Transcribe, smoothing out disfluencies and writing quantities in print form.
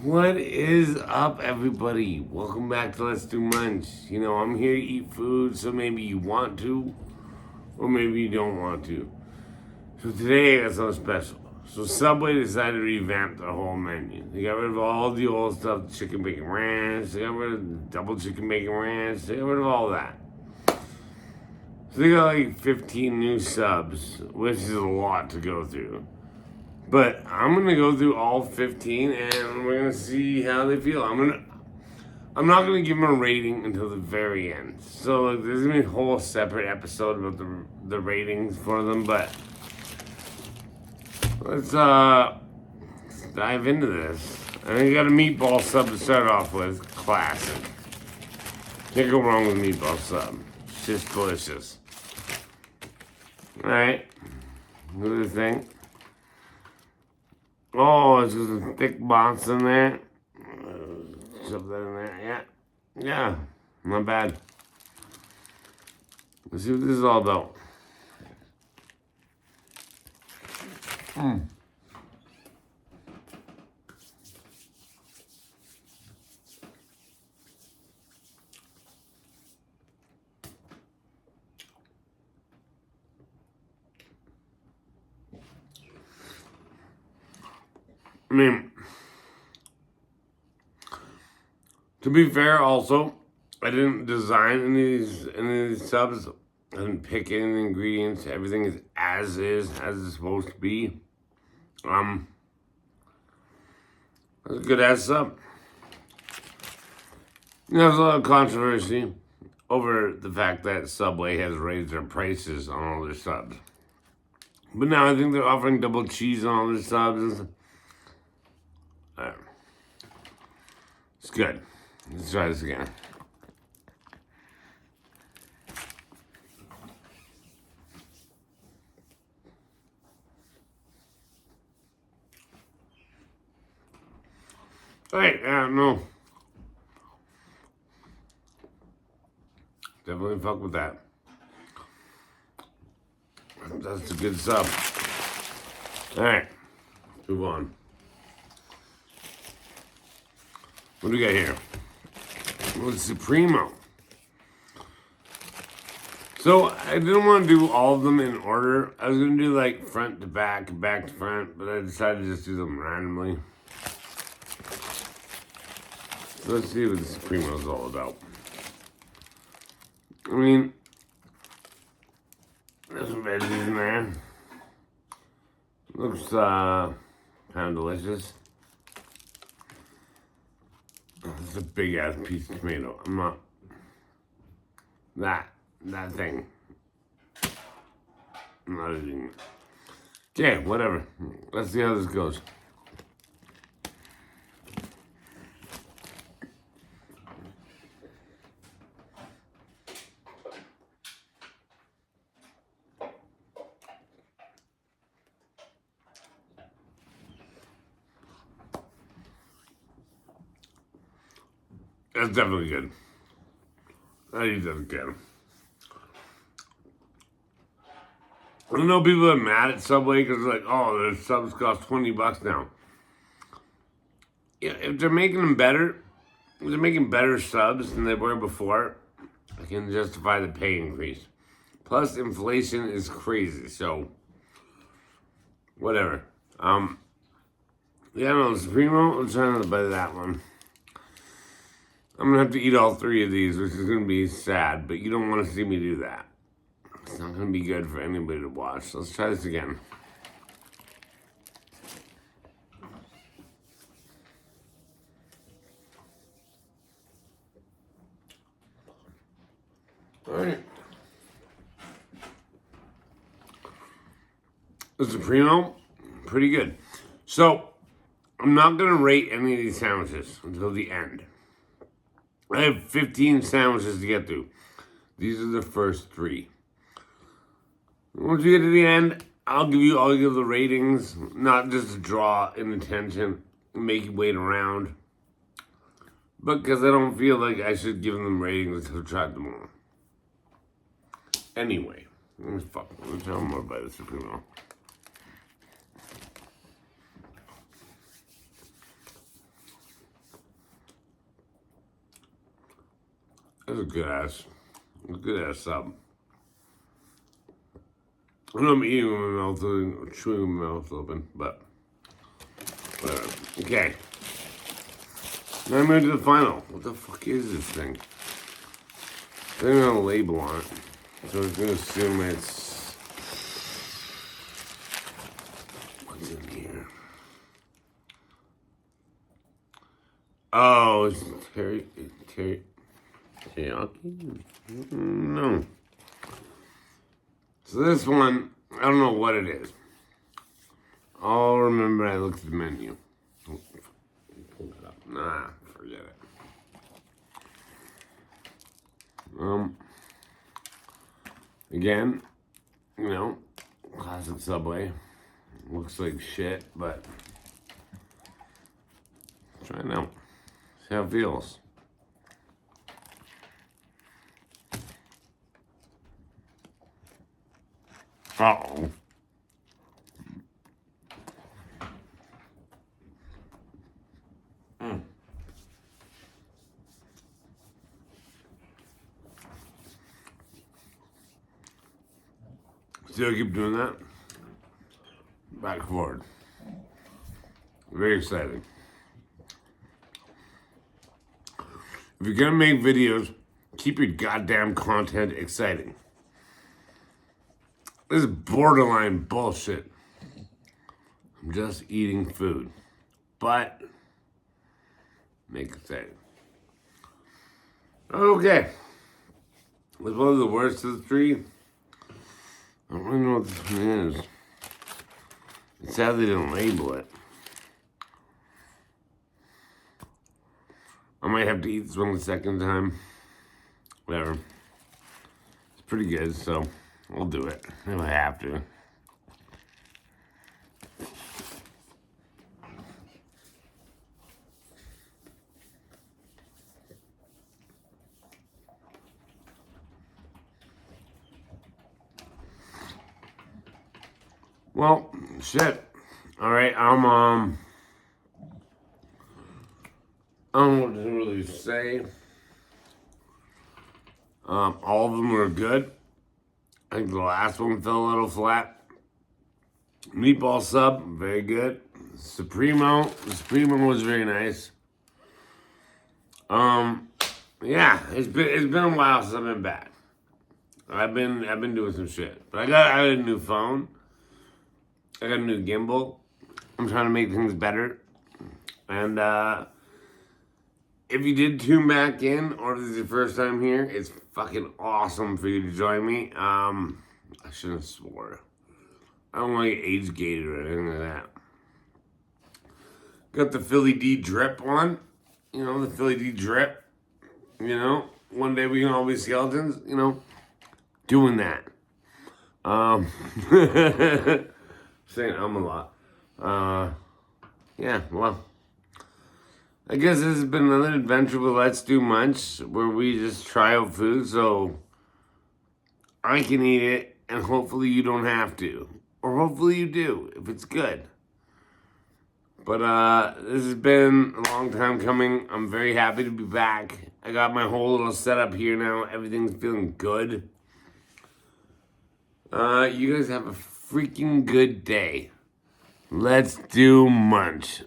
What is up, everybody? Welcome back to Let's Do Munch. I'm here to eat food, so maybe you want to, or maybe you don't want to. So today I got something special. So Subway decided to revamp their whole menu. They got rid of all the old stuff, chicken bacon ranch. They got rid of the double chicken bacon ranch. They got rid of all that. So they got like 15 new subs, which is a lot to go through. But I'm gonna go through all 15 and we're gonna see how they feel. I'm not gonna give them a rating until the very end. So like, there's gonna be a whole separate episode about the ratings for them, but let's dive into this. I think you got a meatball sub to start off with. Classic. Can't go wrong with meatball sub. It's just delicious. Alright. What do you think? Oh, it's just a thick box in there. Shove that in there. Yeah. Yeah. Not bad. Let's see what this is all about. I mean, to be fair, also, I didn't design any of these subs. I didn't pick any of the ingredients. Everything is, as it's supposed to be. That's a good ass sub. There's a lot of controversy over the fact that Subway has raised their prices on all their subs. But now I think they're offering double cheese on all their subs. It's good. Let's try this again. Hey, no. Definitely fuck with that. That's a good sub. Alright. Move on. What do we got here? Well, it's Supremo. So, I didn't want to do all of them in order. I was going to do like front to back to front, but I decided to just do them randomly. So let's see what the Supremo is all about. I mean, there's some veggies in there. Looks kind of delicious. It's a big ass piece of tomato. I'm not that thing. I'm not eating it. Okay, whatever. Let's see how this goes. That's definitely good. I eat that again. I know people are mad at Subway because they're like, oh, their subs cost $20 now. Yeah, if they're making them better, if they're making better subs than they were before, I can justify the pay increase. Plus, inflation is crazy, so whatever. Yeah, no, Supremo, I'm trying to buy that one. I'm gonna have to eat all three of these, which is gonna be sad, but you don't want to see me do that. It's not gonna be good for anybody to watch. Let's try this again. Alright. The Supremo, pretty good. So, I'm not gonna rate any of these sandwiches until the end. I have 15 sandwiches to get through. These are the first 3. Once we get to the end, I'll give the ratings, not just to draw in attention, make you wait around, but because I don't feel like I should give them ratings until I've tried them all. Anyway, let's try more by the Supremo. That's a good ass sub. I know I'm eating with my mouth open, chewing with my mouth open, but whatever. Okay. Now I'm going to the final. What the fuck is this thing? There's not a label on it, so I was going to assume it's... What's in here? Oh, it's teriyaki? No. So this one, I don't know what it is. I'll remember I looked at the menu. Pull it up. Nah, forget it. Again, you know, classic Subway. Looks like shit, but try it out. See how it feels. Uh-oh. See how I keep doing that? Back and forward. Very exciting. If you're gonna make videos, keep your goddamn content exciting. This is borderline bullshit. I'm just eating food. But, make it exciting. Okay. Was one of the worst of the three. I don't really know what this one is. It's sad they didn't label it. I might have to eat this one the second time. Whatever. It's pretty good, so I'll do it if I have to. Well, shit. All right, I don't know what to really say. All of them were good. I think the last one fell a little flat. Meatball sub, very good. The Supremo was very nice. Yeah, it's been a while since I've been back. I've been doing some shit, but I got a new phone. I got a new gimbal. I'm trying to make things better. And if you did tune back in, or this is your first time here, it's fucking awesome for you to join me. I shouldn't have swore. I don't want to get age gated or anything like that. Got the Philly D drip on. You know, the Philly D drip. You know, one day we can all be skeletons. You know, doing that. Saying a lot. Yeah, well. I guess this has been another adventure with Let's Do Munch, where we just try out food so I can eat it, and hopefully you don't have to. Or hopefully you do, if it's good. But this has been a long time coming. I'm very happy to be back. I got my whole little setup here now. Everything's feeling good. You guys have a freaking good day. Let's do Munch.